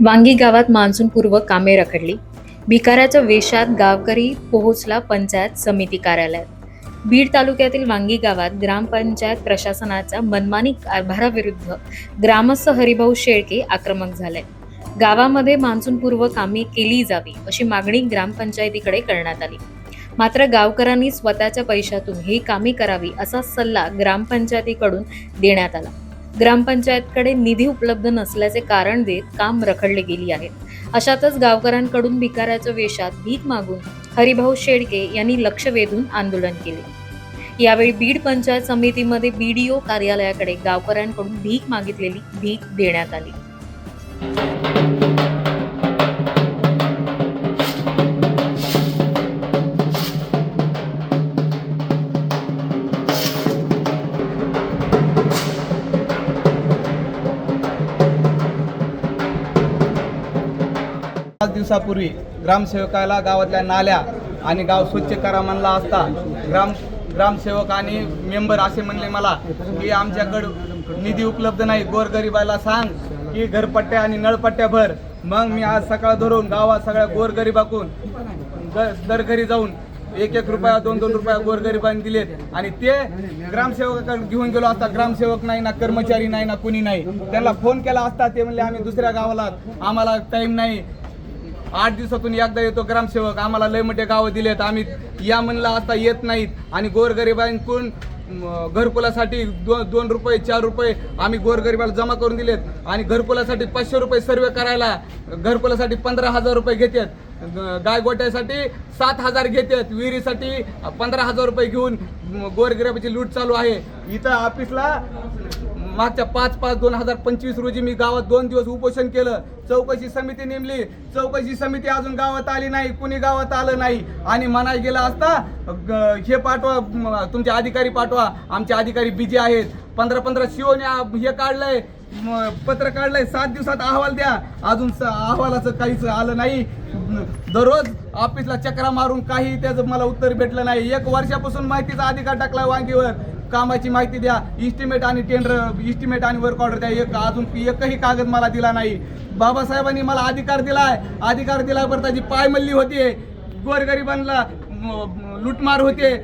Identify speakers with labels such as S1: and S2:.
S1: वांगी गावात मान्सूनपूर्व कामे रखडली. भिकाऱ्याच्या वेशात गावकरी पोहोचला पंचायत समिती कार्यालयात. बीड तालुक्यातील वांगी गावात ग्रामपंचायत प्रशासनाच्या मनमानी कारभाराविरुद्ध ग्रामस्थ हरिभाऊ शेळके आक्रमक झाले. गावामध्ये मान्सूनपूर्व कामे केली जावी अशी मागणी ग्रामपंचायतीकडे करण्यात आली. मात्र गावकऱ्यांनी स्वतःच्या पैशातून ही कामे करावी असा सल्ला ग्रामपंचायतीकडून देण्यात आला. ग्रामपंचायतकडे निधी उपलब्ध नसल्याचे कारण देत काम रखडले गेली आहेत. अशातच गावकऱ्यांकडून भिकाऱ्याच्या वेशात भीक मागून हरिभाऊ शेळके यांनी लक्ष वेधून आंदोलन केले. यावेळी बीड पंचायत समितीमध्ये बीडीओ कार्यालयाकडे गावकऱ्यांकडून भीक मागितलेली भीक देण्यात आली.
S2: पाच दिवसापूर्वी ग्रामसेवकाला गावातल्या नाल्या आणि गाव स्वच्छ करा म्हणला असता ग्रामसेवक आणि मेंबर असे म्हणले मला की आमच्याकडं निधी उपलब्ध नाही, गोरगरिबाला सांग की घरपट्ट्या आणि नळपट्ट्या भर. मग मी आज सकाळ धरून गावात सगळ्या गोरगरिबाकून दर घरी जाऊन 1-1 रुपया 2-2 रुपया गोरगरिबांनी दिलेत आणि ते ग्रामसेवकाकडे घेऊन गेलो असता. ग्रामसेवक नाही ना, कर्मचारी नाही ना, कुणी नाही. त्यांना फोन केला असता, ते म्हणले आम्ही दुसऱ्या गावाला, आम्हाला टाईम नाही, 8 दिवसातून एकदा येतो ग्रामसेवक, आम्हाला लय मोठे गावं दिलेत, आम्ही या म्हणला असता येत नाहीत. आणि गोरगरिबांकडून घरकुलासाठी 2 रुपये 4 रुपये आम्ही गोरगरिबाला जमा करून दिलेत. आणि घरकुलासाठी 500 रुपये सर्वे करायला घरकुलासाठी 15,000 रुपये घेतात. गायगोट्यासाठी 7,000 घेतात. विहिरीसाठी 15,000 रुपये घेऊन गोरगरिबाची लूट चालू आहे. इथं ऑफिसला मागच्या 5/5/2025 रोजी मी गावात 2 दिवस उपोषण केलं. चौकशी समिती नेमली, चौकशी समिती अजून गावात आली नाही, कुणी गावात आलं नाही. आणि म्हणाय गेला असता हे पाठवा, तुमचे अधिकारी पाठवा, आमचे अधिकारी बिजी आहेत. 15-15 शिवने हे काढलंय, पत्र काढलंय, 7 दिवसात अहवाल द्या, अजून अहवालाचं काहीच आलं नाही. दररोज ऑफिसला चक्रा मारून काही त्याचं मला उत्तर भेटलं नाही. 1 वर्षापासून माहितीचा अधिकार टाकला वांगीवर, कामाची माहिती द्या, इस्टिमेट आणि टेंडर, इस्टिमेट आणि वर्क ऑर्डर द्या, अजून एकही कागद मला दिला नाही. बाबासाहेबांनी मला अधिकार दिलाय, अधिकार दिल्यावर त्याची पायमल्ली होती, गोरगरिबांना लुटमार होते.